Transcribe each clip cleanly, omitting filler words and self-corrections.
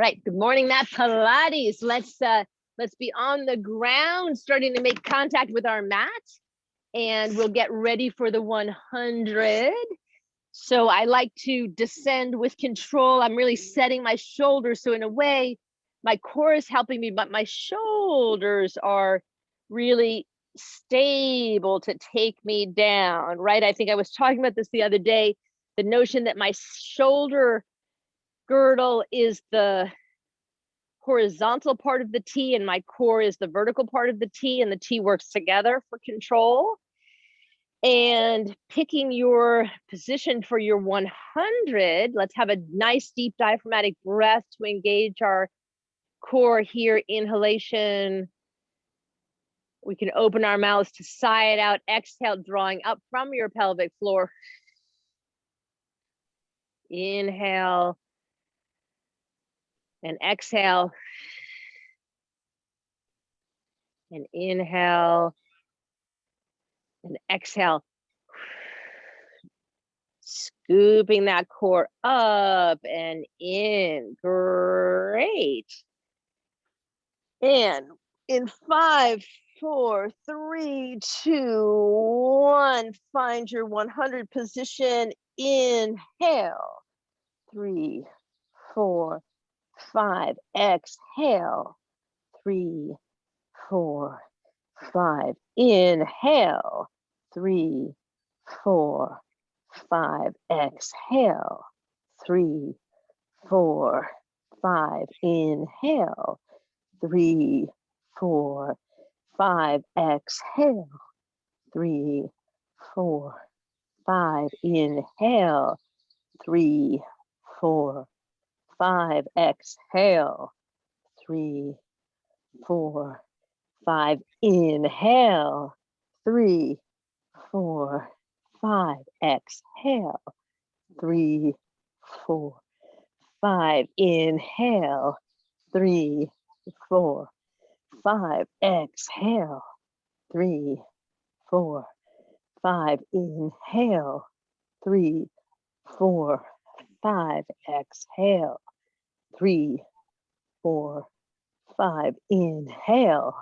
right, good morning, Matt Pilates. Let's be on the ground, starting to make contact with our mat, and we'll get ready for the 100. So I like to descend with control. I'm really setting my shoulders. So in a way, my core is helping me, but my shoulders are really stable to take me down, right? I think I was talking about this the other day, the notion that my shoulder girdle is the horizontal part of the T and my core is the vertical part of the T, and the T works together for control. And picking your position for your 100, let's have a nice deep diaphragmatic breath to engage our core here. Inhalation. We can open our mouths to sigh it out. Exhale, drawing up from your pelvic floor. Inhale. And exhale. And inhale. And exhale. Scooping that core up and in. Great. And in 5, 4, 3, 2, 1, find your 100 position. Inhale. 3, 4, 5. Exhale. 3, 4, 5. Inhale. 3, 4, 5. Exhale. 3, 4, 5. Inhale. 3, 4, 5. Exhale. 3, 4, 5. Inhale. 3, 4, 5. Exhale. 3, 4, 5. Inhale. 3, 4, 5. Exhale. 3, 4, 5. Inhale. 3, 4, 5. Exhale. 3, 4, 5. Inhale. 3, 4, 5. Exhale. 3, 4, 5. Inhale.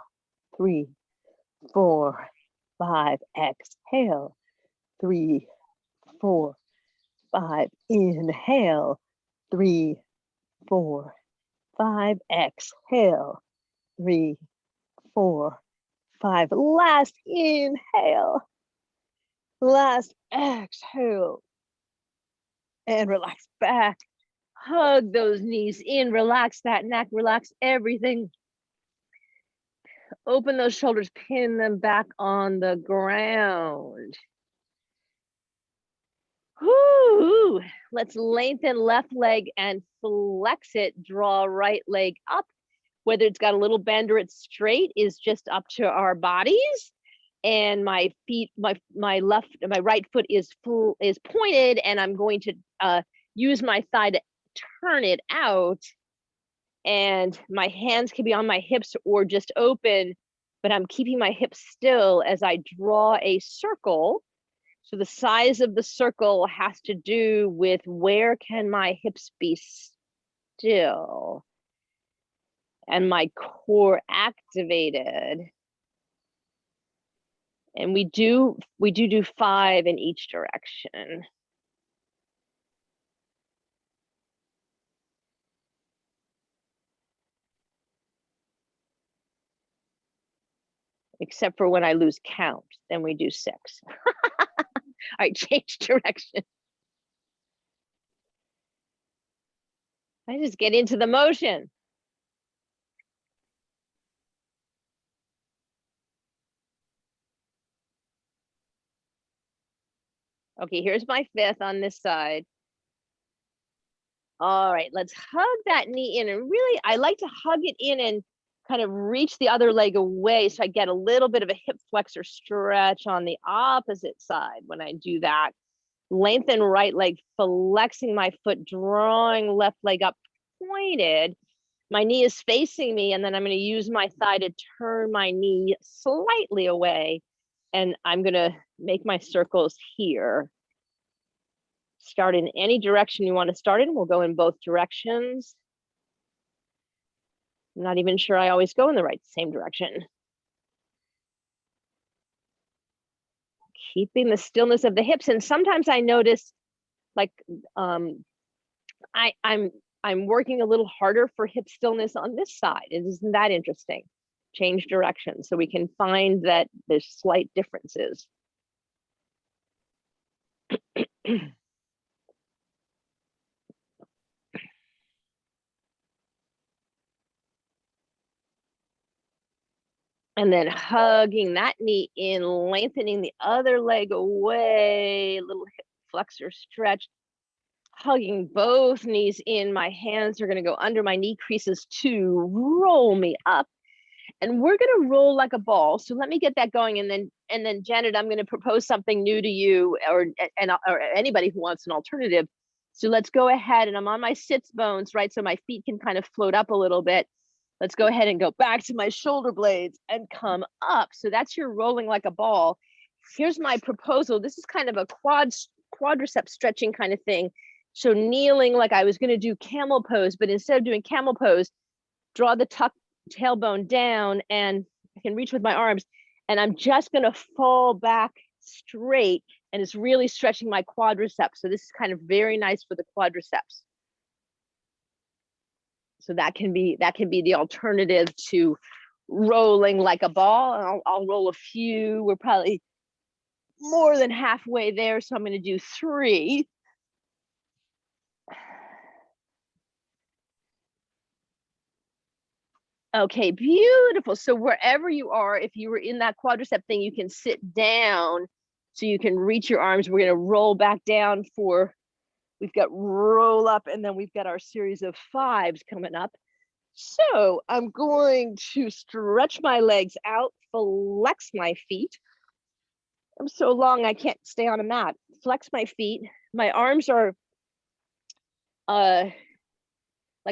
3, 4, 5. Exhale. 3, 4, 5. Inhale. 3, 4, 5. Exhale. 3, 4, 5. Last inhale. Last exhale. And relax back. Hug those knees in. Relax that neck. Relax everything. Open those shoulders. Pin them back on the ground. Whoo! Let's lengthen left leg and flex it. Draw right leg up. Whether it's got a little bend or it's straight is just up to our bodies. And my feet, my right foot is pointed, and I'm going to use my thigh to turn it out. And my hands can be on my hips or just open, but I'm keeping my hips still as I draw a circle. So the size of the circle has to do with where can my hips be still and my core activated. And we do 5 in each direction. Except for when I lose count, then we do 6. All right, change direction. I just get into the motion. Okay, here's my 5th on this side. All right, let's hug that knee in. And really, I like to hug it in and kind of reach the other leg away so I get a little bit of a hip flexor stretch on the opposite side when I do that. Lengthen right leg, flexing my foot, drawing left leg up, pointed. My knee is facing me, and then I'm going to use my thigh to turn my knee slightly away, and I'm going to make my circles here. Start in any direction you want to start in. We'll go in both directions. I'm not even sure I always go in the same direction. Keeping the stillness of the hips. And sometimes I notice like I'm working a little harder for hip stillness on this side. Isn't that interesting? Change direction so we can find that there's slight differences. And then hugging that knee in, lengthening the other leg away, a little hip flexor stretch. Hugging both knees in, my hands are gonna go under my knee creases to roll me up. And we're gonna roll like a ball. So let me get that going. And then Janet, I'm gonna propose something new to you or anybody who wants an alternative. So let's go ahead, and I'm on my sits bones, right? So my feet can kind of float up a little bit. Let's go ahead and go back to my shoulder blades and come up. So that's your rolling like a ball. Here's my proposal. This is kind of a quadricep stretching kind of thing. So kneeling like I was going to do camel pose, but instead of doing camel pose, draw the tuck tailbone down, and I can reach with my arms, and I'm just going to fall back straight, and it's really stretching my quadriceps. So this is kind of very nice for the quadriceps. So that can be the alternative to rolling like a ball. I'll roll a few. We're probably more than halfway there, so I'm going to do 3. Okay, beautiful. So wherever you are, if you were in that quadricep thing, you can sit down so you can reach your arms. We're going to roll back down we've got roll up, and then we've got our series of 5s coming up. So I'm going to stretch my legs out, flex my feet. I'm so long, I can't stay on a mat. Flex my feet. My arms are like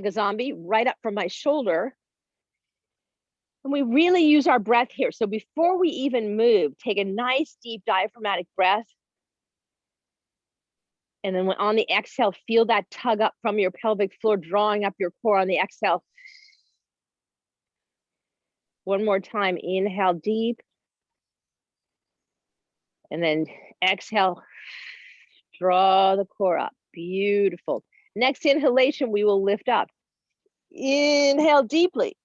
a zombie right up from my shoulder. And we really use our breath here. So before we even move, take a nice deep diaphragmatic breath. And then on the exhale, feel that tug up from your pelvic floor, drawing up your core on the exhale. One more time, inhale deep. And then exhale, draw the core up. Beautiful. Next inhalation, we will lift up. Inhale deeply.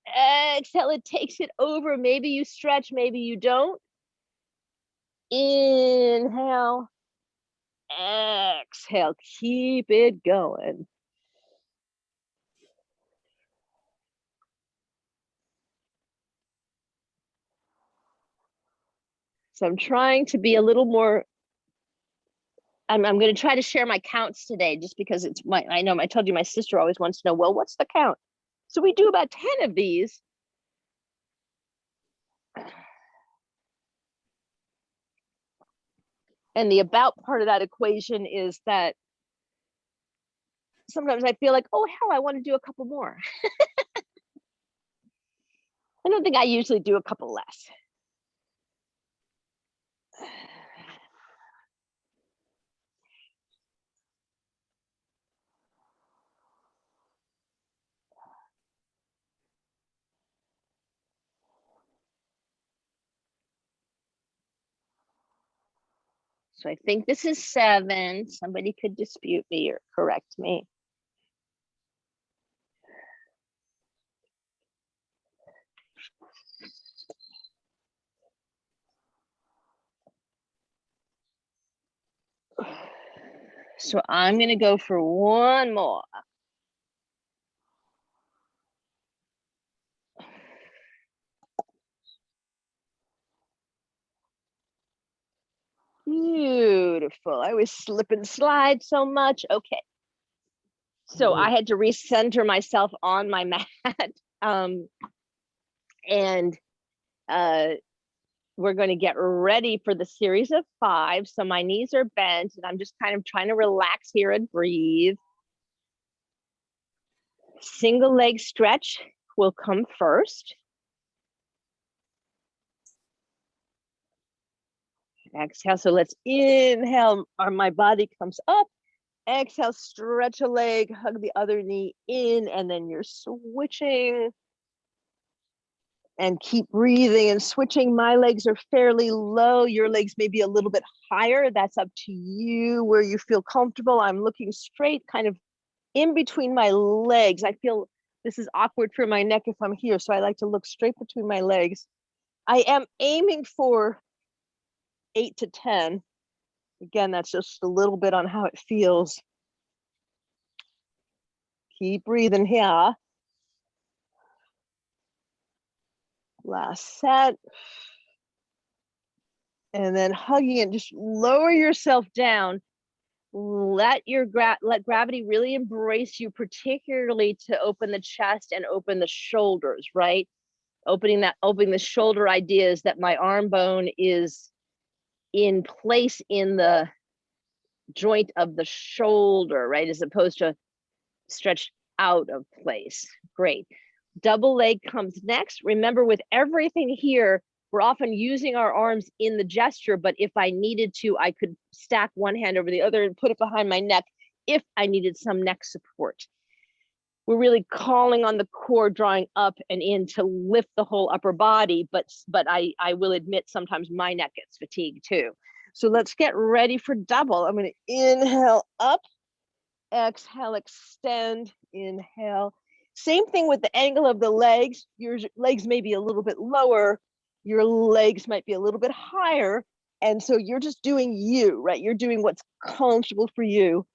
Exhale, it takes it over. Maybe you stretch, maybe you don't. Inhale. Exhale, keep it going. So I'm trying to be a little more, I'm going to try to share my counts today, just because I know I told you my sister always wants to know, well, what's the count? So we do about 10 of these. And the about part of that equation is that sometimes I feel like, oh, hell, I want to do a couple more. I don't think I usually do a couple less. So I think this is 7. Somebody could dispute me or correct me. So I'm going to go for one more. Beautiful. I was slip and slide so much. Okay. So I had to recenter myself on my mat. And we're going to get ready for the series of 5. So my knees are bent, and I'm just kind of trying to relax here and breathe. Single leg stretch will come first. Exhale. So let's inhale. My body comes up. exhale, stretch a leg, hug the other knee in, and then you're switching. And keep breathing and switching. My legs are fairly low. Your legs may be a little bit higher. That's up to you where you feel comfortable. I'm looking straight, kind of in between my legs. I feel this is awkward for my neck if I'm here, so I like to look straight between my legs. I am aiming for 8 to 10. Again, that's just a little bit on how it feels. Keep breathing here. Last set. And then hugging it, just lower yourself down. Let gravity really embrace you, particularly to open the chest and open the shoulders, right? Opening the shoulder idea is that my arm bone is in place in the joint of the shoulder, right? As opposed to stretched out of place. Great. Double leg comes next. Remember, with everything here, we're often using our arms in the gesture, but if I needed to, I could stack one hand over the other and put it behind my neck if I needed some neck support. We're really calling on the core, drawing up and in to lift the whole upper body, but I will admit sometimes my neck gets fatigued too. So let's get ready for double. I'm going to inhale up, exhale, extend, inhale. Same thing with the angle of the legs. Your legs may be a little bit lower. Your legs might be a little bit higher. And so you're just doing you, right? You're doing what's comfortable for you.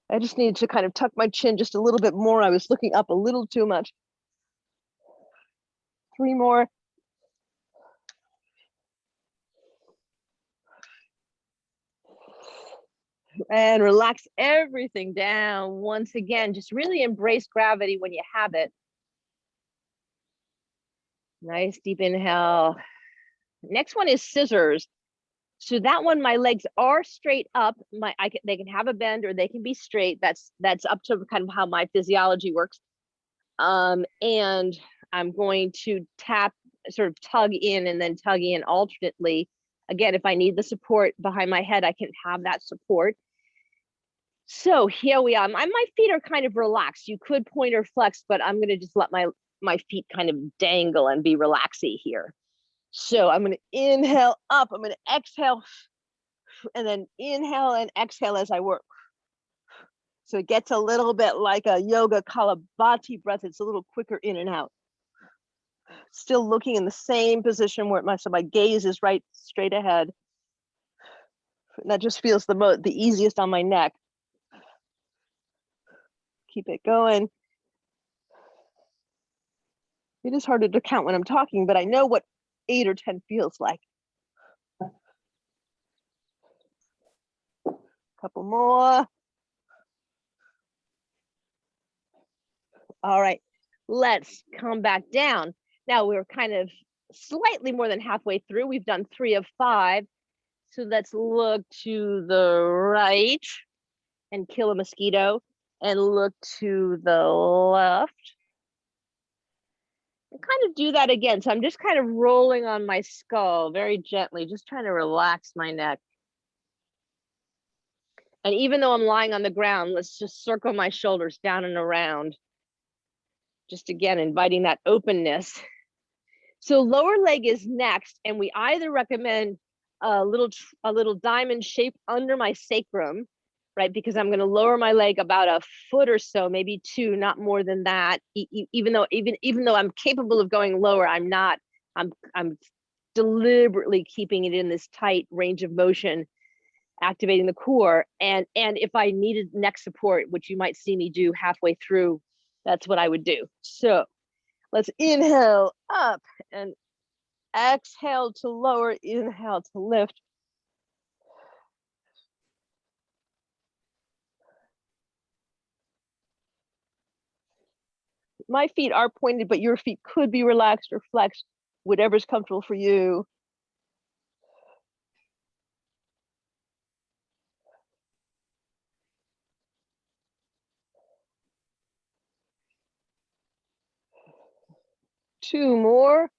I just needed to kind of tuck my chin just a little bit more. I was looking up a little too much. 3 more. And relax everything down. Once again, just really embrace gravity when you have it. Nice deep inhale. Next one is scissors. So that one, my legs are straight up. They can have a bend or they can be straight. That's up to kind of how my physiology works. And I'm going to tap, sort of tug in and then tug in alternately. Again, if I need the support behind my head, I can have that support. So here we are. My feet are kind of relaxed. You could point or flex, but I'm going to just let my feet kind of dangle and be relaxy here. So I'm going to inhale up. I'm going to exhale and then inhale and exhale as I work. So it gets a little bit like a yoga Kapalabhati breath. It's a little quicker in and out. Still looking in the same position where my gaze is right straight ahead. And that just feels the easiest on my neck. Keep it going. It is harder to count when I'm talking, but I know what 8 or 10 feels like. Couple more. All right, let's come back down. Now we're kind of slightly more than halfway through. We've done 3 of 5. So let's look to the right and kill a mosquito, and look to the left. And kind of do that again. So I'm just kind of rolling on my skull very gently, just trying to relax my neck. And even though I'm lying on the ground, let's just circle my shoulders down and around. Just again, inviting that openness. So lower leg is next, and we either recommend a little diamond shape under my sacrum, right? Because I'm going to lower my leg about a foot or so, maybe 2, not more than that. Even though I'm capable of going lower, I'm not. I'm deliberately keeping it in this tight range of motion, activating the core. And if I needed neck support, which you might see me do halfway through, that's what I would do. So let's inhale up and exhale to lower, inhale to lift. My feet are pointed, but your feet could be relaxed or flexed, whatever's comfortable for you. Two more.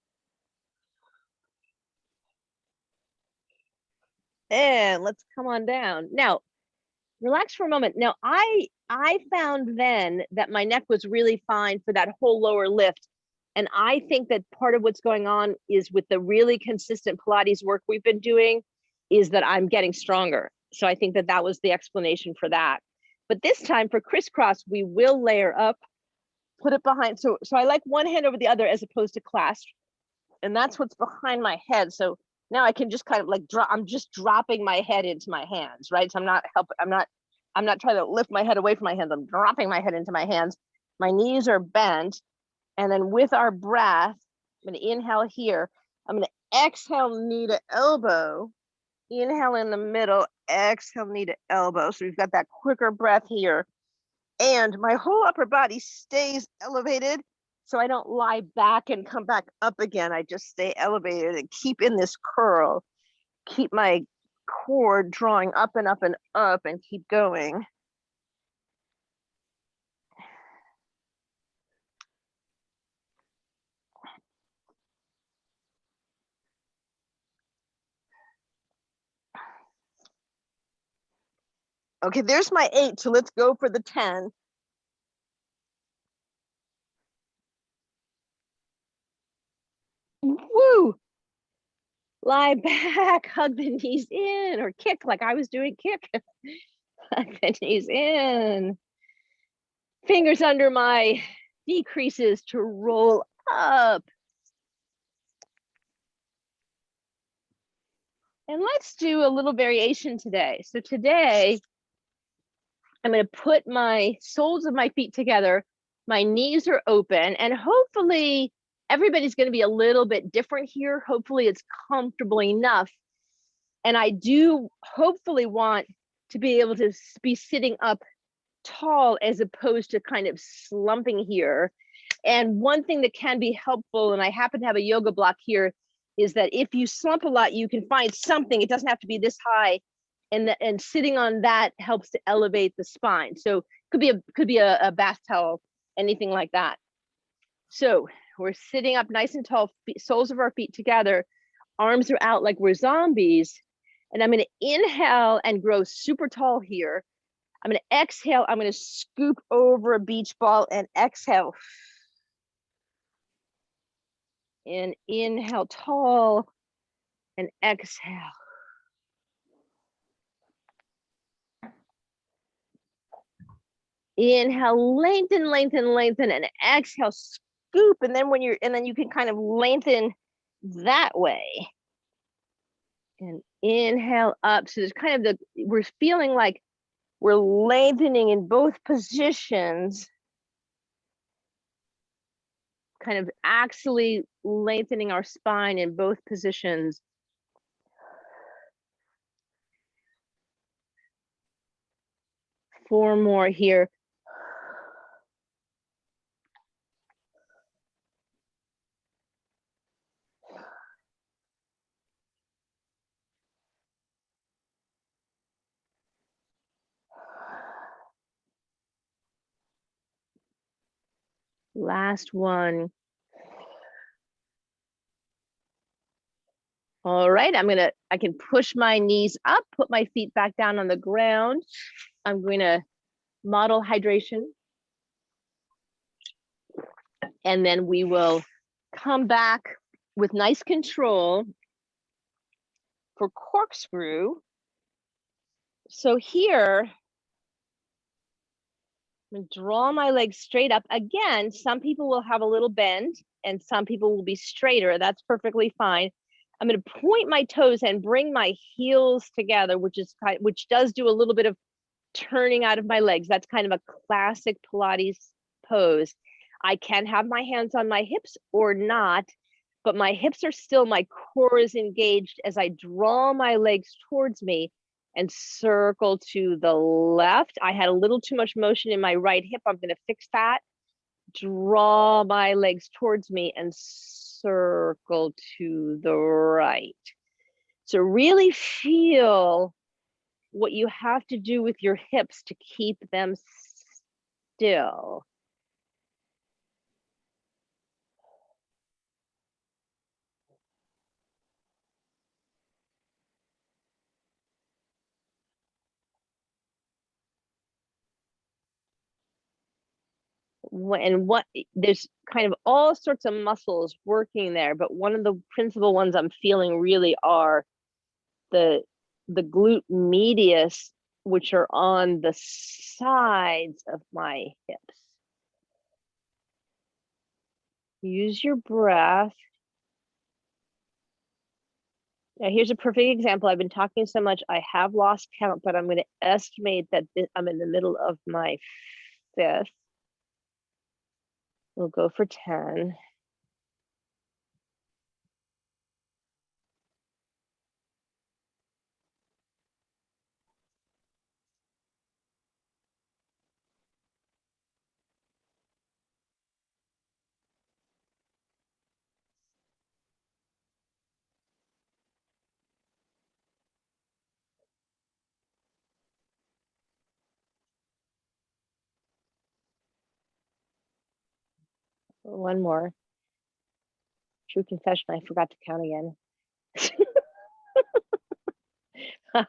And let's come on down. Now, relax for a moment. Now, I found then that my neck was really fine for that whole lower lift. And I think that part of what's going on is with the really consistent Pilates work we've been doing is that I'm getting stronger. So I think that that was the explanation for that. But this time for crisscross, we will layer up, put it behind. So I like one hand over the other as opposed to clasp. And that's what's behind my head. So now I can just kind of like drop, I'm just dropping my head into my hands, right? So I'm not trying to lift my head away from my hands. I'm dropping my head into my hands. My knees are bent. And then with our breath, I'm going to inhale here. I'm going to exhale knee to elbow. Inhale in the middle, exhale knee to elbow. So we've got that quicker breath here. And my whole upper body stays elevated. So I don't lie back and come back up again. I just stay elevated and keep in this curl. Keep my core drawing up and up and up and keep going. Okay, there's my 8, so let's go for the 10. Woo! Lie back, hug the knees in, or kick like I was doing, kick. Hug the knees in. Fingers under my decreases to roll up. And let's do a little variation today. So today, I'm going to put my soles of my feet together. My knees are open, and hopefully everybody's going to be a little bit different here. Hopefully it's comfortable enough. And I do hopefully want to be able to be sitting up tall as opposed to kind of slumping here. And one thing that can be helpful, and I happen to have a yoga block here, is that if you slump a lot, you can find something. It doesn't have to be this high, and sitting on that helps to elevate the spine. So could be a bath towel, anything like that. So we're sitting up nice and tall, soles of our feet together, arms are out like we're zombies. And I'm going to inhale and grow super tall here. I'm going to exhale. I'm going to scoop over a beach ball and exhale. And inhale tall and exhale. Inhale, lengthen, lengthen, lengthen, and exhale, scoop. And then then you can kind of lengthen that way. And inhale up. So there's kind of we're feeling like we're lengthening in both positions, kind of axially lengthening our spine in both positions. Four more here. Last one. All right, I can push my knees up, put my feet back down on the ground. I'm going to model hydration. And then we will come back with nice control for corkscrew. So here, I'm going to draw my legs straight up. Again, some people will have a little bend and some people will be straighter. That's perfectly fine. I'm going to point my toes and bring my heels together, which does do a little bit of turning out of my legs. That's kind of a classic Pilates pose. I can have my hands on my hips or not, but my hips are still, my core is engaged as I draw my legs towards me and circle to the left. I had a little too much motion in my right hip. I'm going to fix that. Draw my legs towards me and circle to the right. So really feel what you have to do with your hips to keep them still. there's kind of all sorts of muscles working there, but one of the principal ones I'm feeling really are the glute medius, which are on the sides of my hips. Use your breath. Now, here's a perfect example. I've been talking so much, I have lost count, but I'm going to estimate that I'm in the middle of my 5th. We'll go for 10. One more. True confession, I forgot to count again. All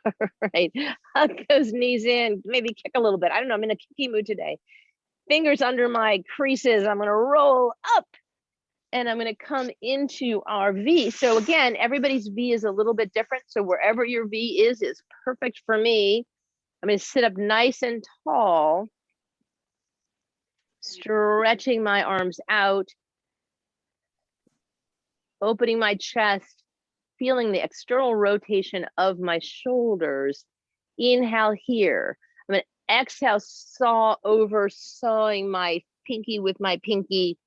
right, hug those knees in, maybe kick a little bit. I don't know, I'm in a kicky mood today. Fingers under my creases. I'm gonna roll up and I'm gonna come into our V. So again, everybody's V is a little bit different. So wherever your V is perfect for me. I'm gonna sit up nice and tall, stretching my arms out, opening my chest, feeling the external rotation of my shoulders. Inhale here. I'm going to exhale, sawing my pinky with my pinky.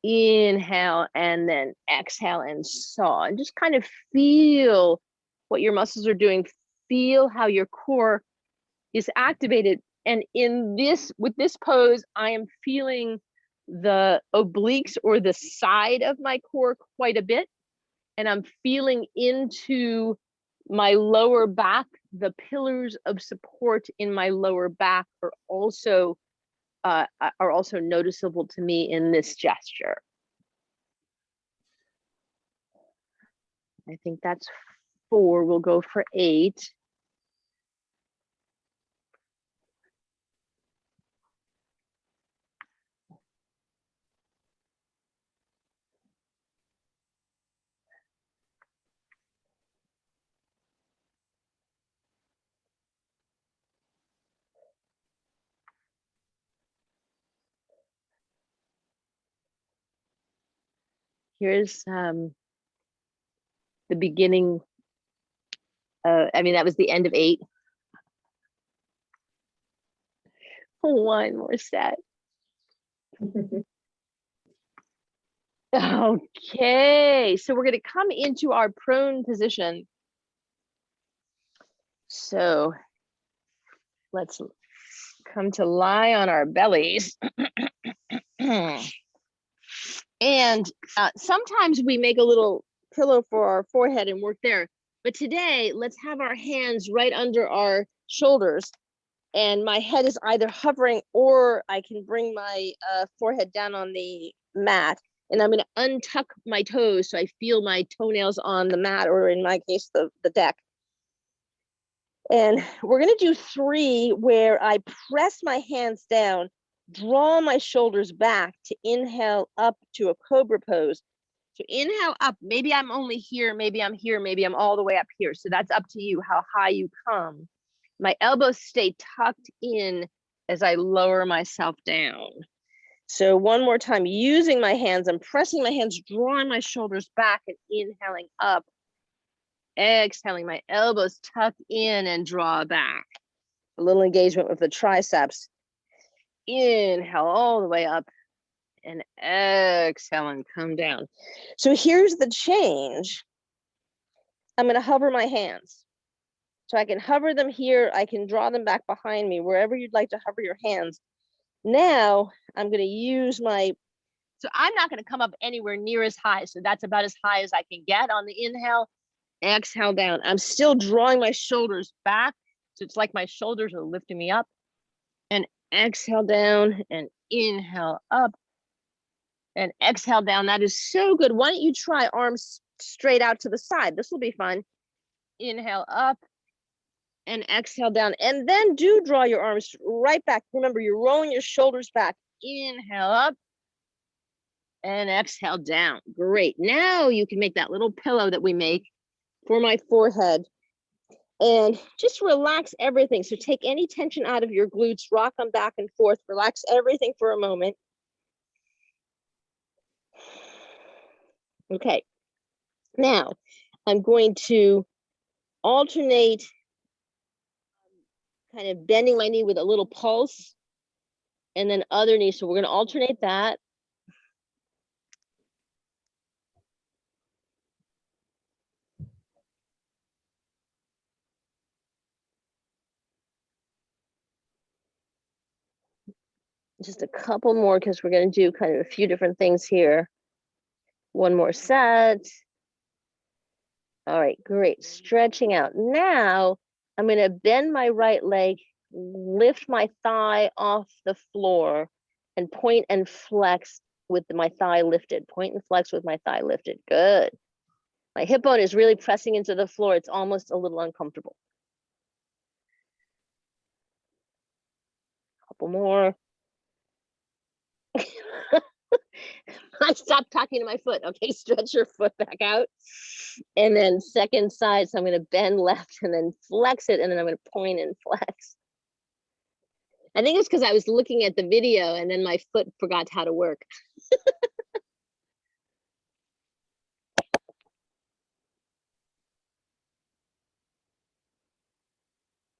Inhale and then exhale and saw. And just kind of feel what your muscles are doing. Feel how your core is activated. And with this pose, I am feeling the obliques or the side of my core quite a bit. And I'm feeling into my lower back. The pillars of support in my lower back are also noticeable to me in this gesture. I think that's 4. We'll go for 8. Here's the beginning. That was the end of 8. One more set. Okay, so we're going to come into our prone position. So let's come to lie on our bellies. And sometimes we make a little pillow for our forehead and work there. But today, let's have our hands right under our shoulders. And my head is either hovering or I can bring my forehead down on the mat. And I'm going to untuck my toes so I feel my toenails on the mat, or in my case, the deck. And we're going to do 3 where I press my hands down, draw my shoulders back to inhale up to a cobra pose. So inhale up. Maybe I'm only here, maybe I'm here, maybe I'm all the way up here. So that's up to you how high you come. My elbows stay tucked in as I lower myself down. So one more time, using my hands, I'm pressing my hands, drawing my shoulders back and inhaling up. Exhaling, my elbows tuck in and draw back. A little engagement with the triceps. Inhale all the way up and exhale and come down. So here's the change. I'm going to hover my hands. So I can hover them here. I can draw them back behind me, wherever you'd like to hover your hands. Now I'm going to use so I'm not going to come up anywhere near as high. So that's about as high as I can get on the inhale. Exhale down. I'm still drawing my shoulders back. So it's like my shoulders are lifting me up. And exhale down and inhale up. And exhale down. That is so good. Why don't you try arms straight out to the side? This will be fun. Inhale up and exhale down. And then do draw your arms right back. Remember, you're rolling your shoulders back. Inhale up and exhale down. Great. Now you can make that little pillow that we make for my forehead and just relax everything. So take any tension out of your glutes, rock them back and forth, relax everything for a moment. Okay. Now I'm going to alternate kind of bending my knee with a little pulse and then other knee. So we're going to alternate that. Just a couple more because we're going to do kind of a few different things here. One more set. All right, great. Stretching out. Now I'm going to bend my right leg, lift my thigh off the floor, and point and flex with my thigh lifted. Point and flex with my thigh lifted. Good. My hip bone is really pressing into the floor. It's almost a little uncomfortable. Couple more. Stop talking to my foot. Okay, stretch your foot back out. And then second side. So I'm going to bend left and then flex it. And then I'm going to point and flex. I think it's because I was looking at the video and then my foot forgot how to work.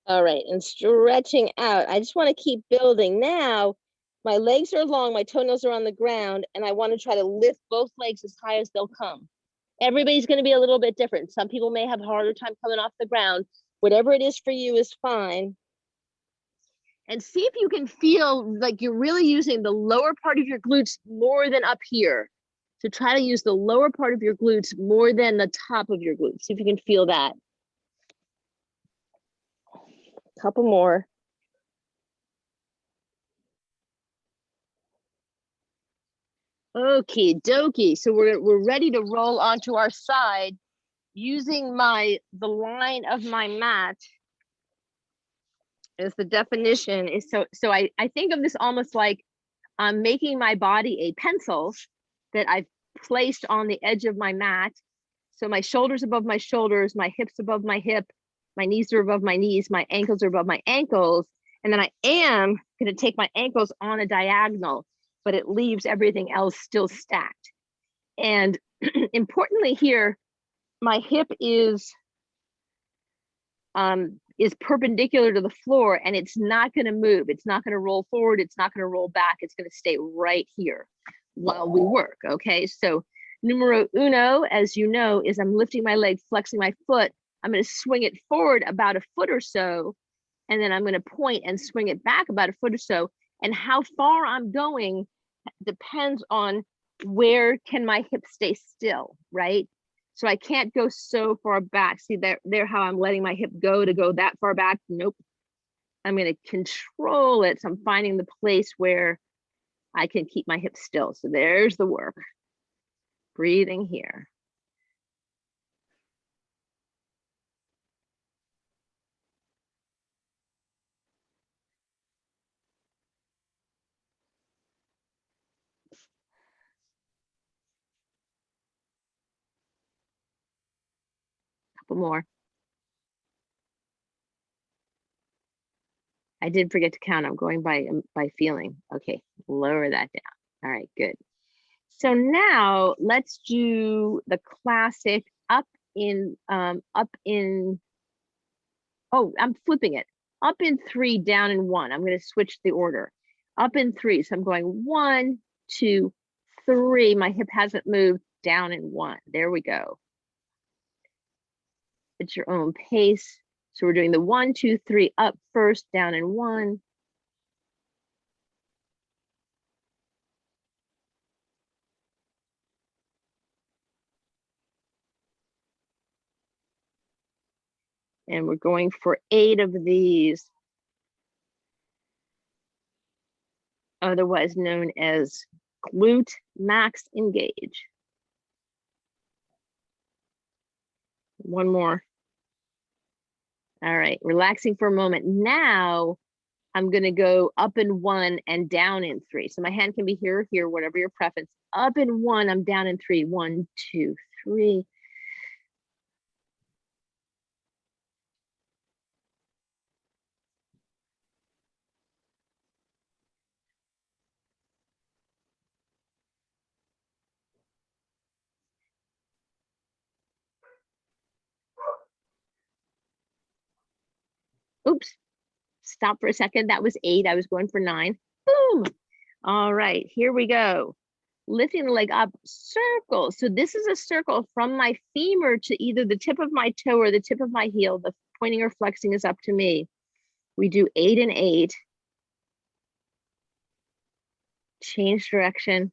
All right, and stretching out. I just want to keep building. Now, my legs are long, my toenails are on the ground, and I want to try to lift both legs as high as they'll come. Everybody's going to be a little bit different. Some people may have a harder time coming off the ground. Whatever it is for you is fine. And see if you can feel like you're really using the lower part of your glutes more than up here. So try to use the lower part of your glutes more than the top of your glutes. See if you can feel that. Couple more. Okie dokie. So we're ready to roll onto our side using the line of my mat as the definition is. So I think of this almost like I'm making my body a pencil that I've placed on the edge of my mat. So my shoulders above my shoulders, my hips above my hip, my knees are above my knees, my ankles are above my ankles. And then I am going to take my ankles on a diagonal, but it leaves everything else still stacked. And importantly here, my hip is perpendicular to the floor and it's not going to move. It's not going to roll forward. It's not going to roll back. It's going to stay right here while we work. Okay. So numero uno, as you know, is I'm lifting my leg, flexing my foot. I'm going to swing it forward about a foot or so. And then I'm going to point and swing it back about a foot or so. And how far I'm going depends on where can my hip stay still, right? So I can't go so far back. See there how I'm letting my hip go to go that far back? Nope. I'm going to control it. So I'm finding the place where I can keep my hip still. So there's the work. Breathing here. Couple more. I did forget to count. I'm going by feeling. Okay, lower that down. All right, good. So now let's do the classic up in, oh, I'm flipping it. Up in 3, down in 1. I'm going to switch the order. Up in 3. So I'm going 1, 2, 3. My hip hasn't moved. Down in 1. There we go. It's your own pace. So we're doing the 1, 2, 3 up first, down in 1. And we're going for 8 of these, otherwise known as glute max engage. One more. All right, relaxing for a moment. Now I'm gonna go up in 1 and down in 3. So my hand can be here or here, whatever your preference. Up in 1, I'm down in 3. 1, 2, 3. Oops, stop for a second. That was 8. I was going for 9. Boom. All right, here we go. Lifting the leg up, circle. So this is a circle from my femur to either the tip of my toe or the tip of my heel. The pointing or flexing is up to me. We do 8 and 8. Change direction.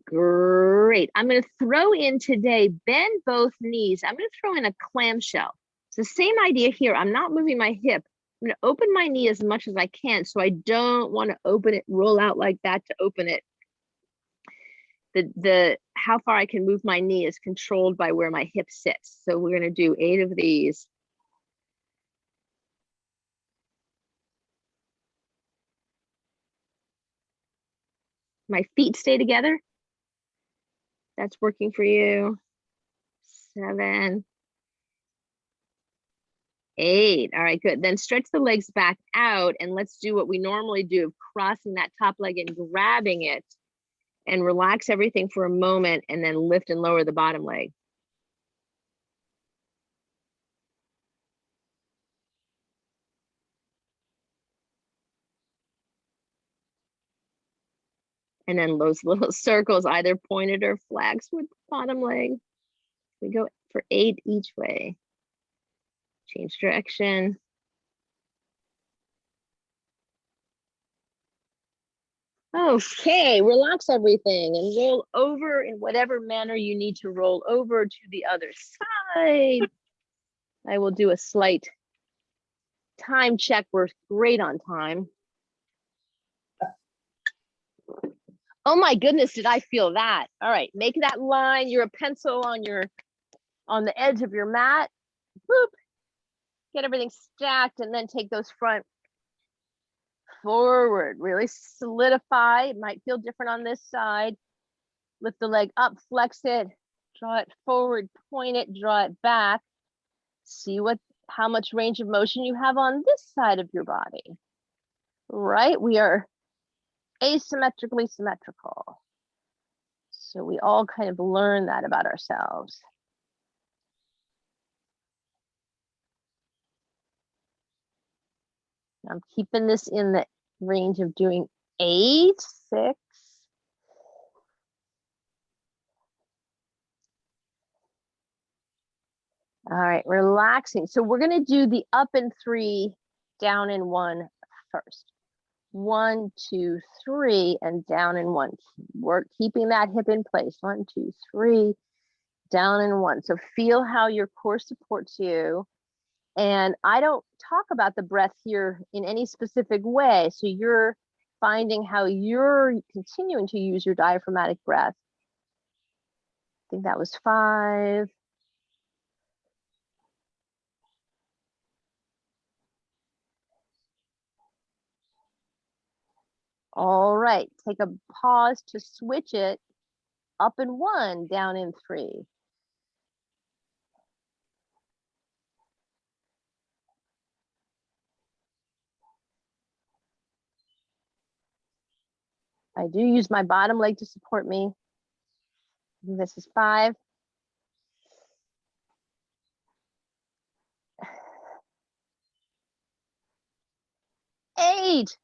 Great. I'm going to throw in today, bend both knees. I'm going to throw in a clamshell. It's the same idea here. I'm not moving my hip. I'm going to open my knee as much as I can. So I don't want to open it, roll out like that to open it. The how far I can move my knee is controlled by where my hip sits. So we're going to do 8 of these. My feet stay together. That's working for you. 7, 8. All right, good. Then stretch the legs back out and let's do what we normally do of crossing that top leg and grabbing it, and relax everything for a moment and then lift and lower the bottom leg. And then those little circles, either pointed or flags with the bottom leg. We go for 8 each way. Change direction. Okay, relax everything and roll over in whatever manner you need to roll over to the other side. I will do a slight time check. We're great on time. Oh my goodness, did I feel that? All right, make that line. You're a pencil on the edge of your mat. Boop. Get everything stacked and then take those front forward. Really solidify. It might feel different on this side. Lift the leg up, flex it, draw it forward, point it, draw it back. See how much range of motion you have on this side of your body. Right? We are asymmetrically symmetrical. So we all kind of learn that about ourselves. I'm keeping this in the range of doing 8, 6. All right, relaxing. So we're going to do the up in 3, down in 1 first. 1, 2, 3, and down in 1. We're keeping that hip in place. 1, 2, 3, down in 1. So feel how your core supports you. And I don't talk about the breath here in any specific way. So you're finding how you're continuing to use your diaphragmatic breath. I think that was 5. All right, take a pause to switch it. Up in 1, down in 3. I do use my bottom leg to support me. This is 5. 8.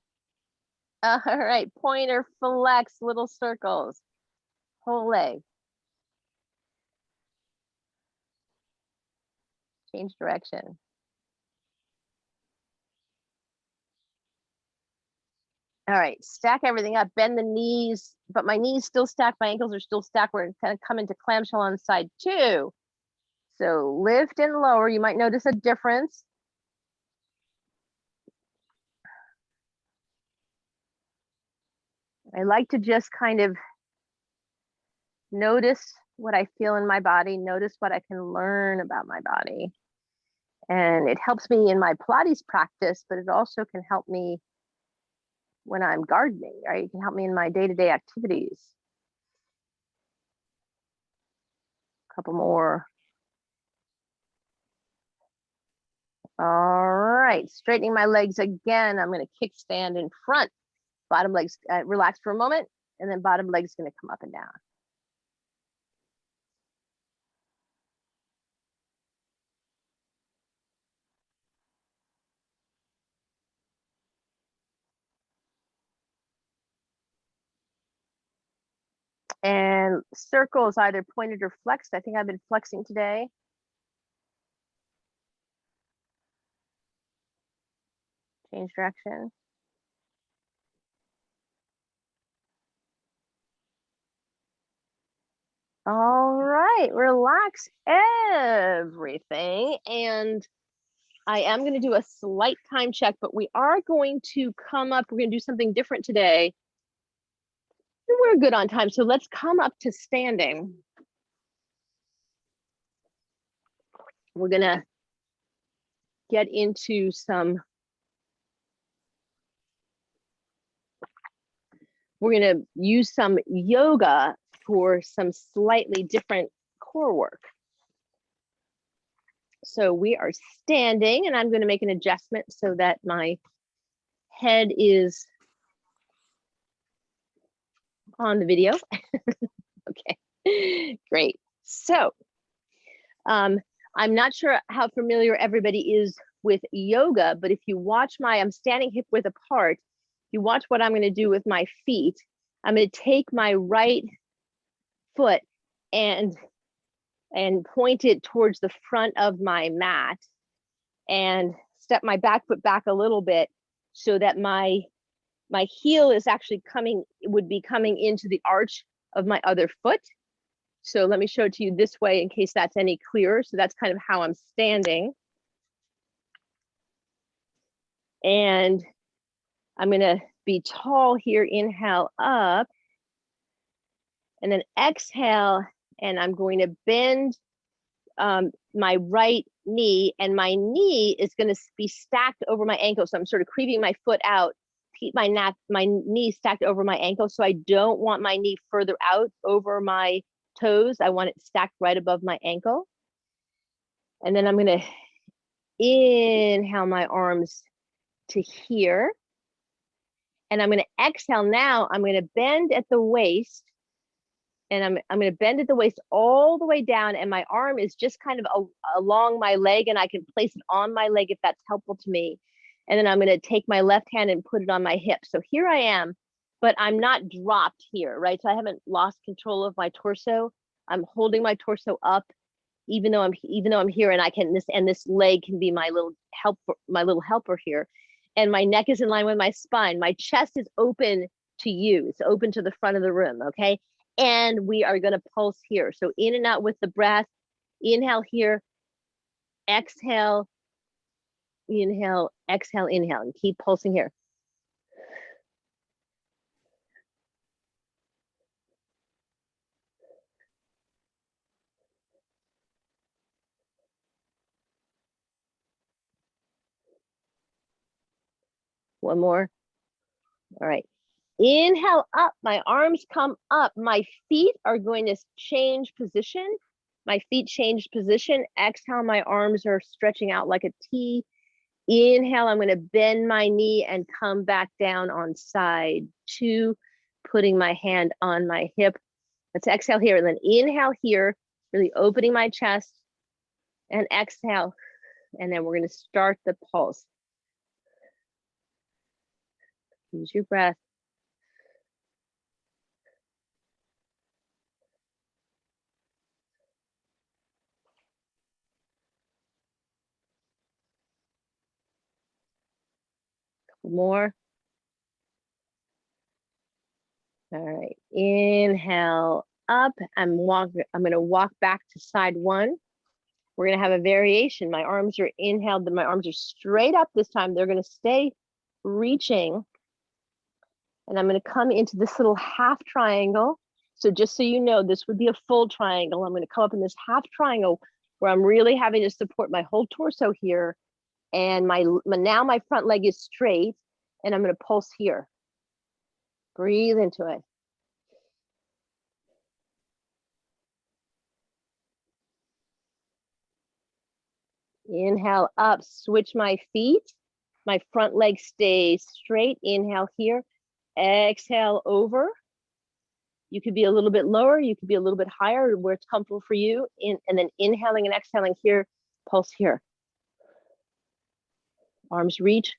All right, pointer, flex, little circles. Whole leg. Change direction. All right, stack everything up, bend the knees, but my knees still stacked, my ankles are still stacked. We're kind of come into clamshell on side 2. So lift and lower, you might notice a difference. I like to just kind of notice what I feel in my body, notice what I can learn about my body. And it helps me in my Pilates practice, but it also can help me when I'm gardening, right? It can help me in my day-to-day activities. A couple more. All right, straightening my legs again. I'm going to kickstand in front. Bottom legs, relax for a moment, and then bottom leg's going to come up and down. And circles either pointed or flexed. I think I've been flexing today. Change direction. All right, relax everything. And I am going to do a slight time check, but we are going to come up. We're going to do something different today. We're good on time. So let's come up to standing. We're going to get into some. We're going to use some yoga for some slightly different core work. So we are standing, and I'm going to make an adjustment so that my head is on the video. Okay, great. So I'm not sure how familiar everybody is with yoga, but if you watch I'm standing hip width apart, you watch what I'm going to do with my feet. I'm going to take my right foot and point it towards the front of my mat and step my back foot back a little bit so that my heel is actually would be coming into the arch of my other foot. So let me show it to you this way in case that's any clearer. So that's kind of how I'm standing. And I'm going to be tall here, inhale up, and then exhale, and I'm going to bend my right knee, and my knee is going to be stacked over my ankle. So I'm sort of creeping my foot out, keep my knee stacked over my ankle. So I don't want my knee further out over my toes. I want it stacked right above my ankle. And then I'm going to inhale my arms to here. And I'm going to exhale now. I'm going to bend at the waist. And I'm going to bend at the waist all the way down. And my arm is just kind of along my leg. And I can place it on my leg if that's helpful to me. And then I'm going to take my left hand and put it on my hip. So here I am, but I'm not dropped here, right? So I haven't lost control of my torso. I'm holding my torso up, even though I'm here, and I can this leg can be my little helper here. And my neck is in line with my spine. My chest is open to you. It's open to the front of the room, okay? And we are going to pulse here. So in and out with the breath. Inhale here. Exhale. Inhale, exhale, inhale, and keep pulsing here. One more. All right. Inhale up, my arms come up. My feet are going to change position. My feet change position. Exhale, my arms are stretching out like a T. Inhale, I'm going to bend my knee and come back down on side 2, putting my hand on my hip. Let's exhale here, and then inhale here, really opening my chest, and exhale. And then we're going to start the pulse. Use your breath. Couple more. All right, inhale up. I'm going to walk back to side 1. We're going to have a variation. My arms are inhaled, but my arms are straight up this time. They're going to stay reaching. And I'm going to come into this little half triangle. So just so you know, this would be a full triangle. I'm going to come up in this half triangle where I'm really having to support my whole torso here. And now my front leg is straight, and I'm going to pulse here. Breathe into it. Inhale up, switch my feet. My front leg stays straight. Inhale here. Exhale over. You could be a little bit lower. You could be a little bit higher where it's comfortable for you. And then inhaling and exhaling here. Pulse here. Arms reach.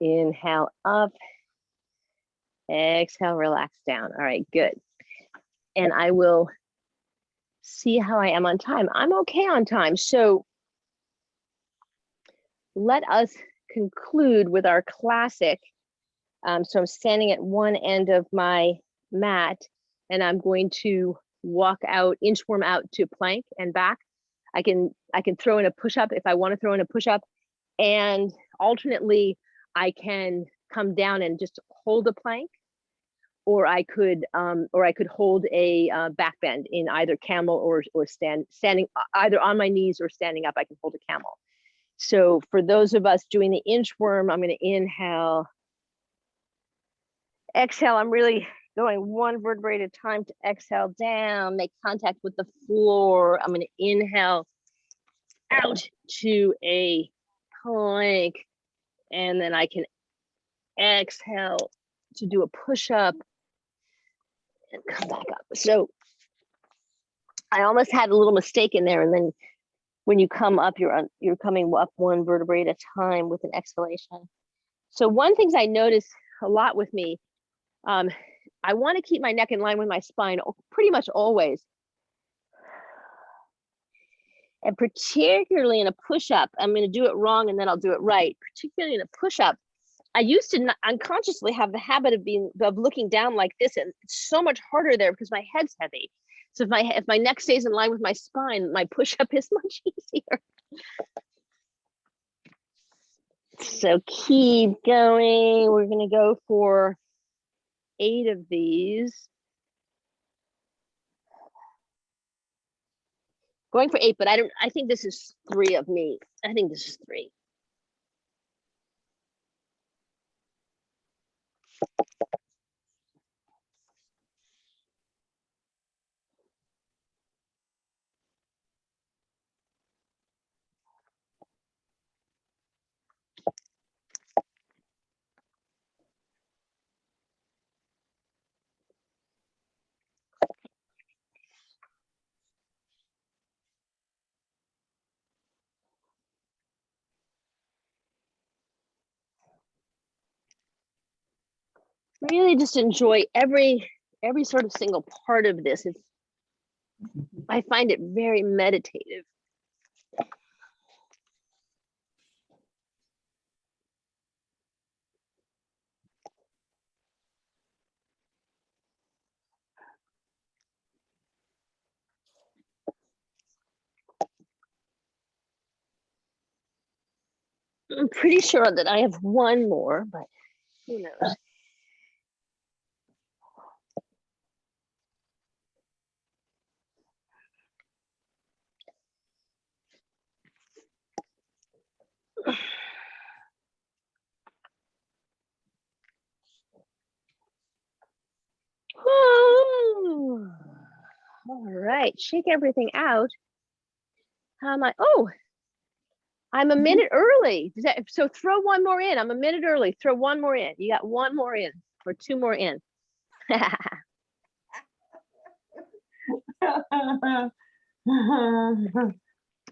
Inhale up. Exhale, relax down. All right, good. And I will see how I am on time. I'm okay on time. So let us conclude with our classic. So I'm standing at one end of my mat, and I'm going to walk out, inchworm out to plank and back. I can throw in a push-up if I want to throw in a push-up, and alternately I can come down and just hold a plank, or I could hold a back bend in either camel or standing either on my knees or standing up. I can hold a camel. So for those of us doing the inchworm, I'm going to inhale, exhale. I'm really going one vertebrae at a time to exhale down, make contact with the floor. I'm going to inhale out to a plank, and then I can exhale to do a push-up and come back up. So I almost had a little mistake in there, and then when you come up, you're coming up one vertebrae at a time with an exhalation. So one thing I notice a lot with me, I want to keep my neck in line with my spine pretty much always. And particularly in a push-up, I'm going to do it wrong and then I'll do it right. Particularly in a push-up, I used to unconsciously have the habit of looking down like this, and it's so much harder there because my head's heavy. So if my neck stays in line with my spine, my push-up is much easier. So keep going. We're going to go for 8 of these. Going for 8, but I think this is 3 of me. I think this is 3. Really just enjoy every sort of single part of this. I find it very meditative. I'm pretty sure that I have one more, but who knows? All right, shake everything out. How am I? Oh, I'm a minute early. So throw one more in. I'm a minute early. Throw one more in. You got one more in or 2 more in.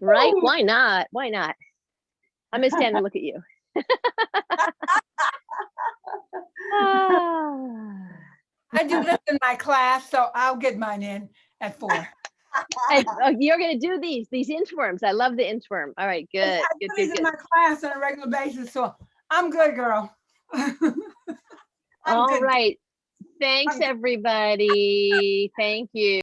Right? Why not? Why not? I'm gonna stand and look at you. I do this in my class, so I'll get mine in at 4. You're gonna do these inchworms. I love the inchworm. All right, good. I do these in my class on a regular basis, so I'm good, girl. All right. Thanks, everybody. Thank you.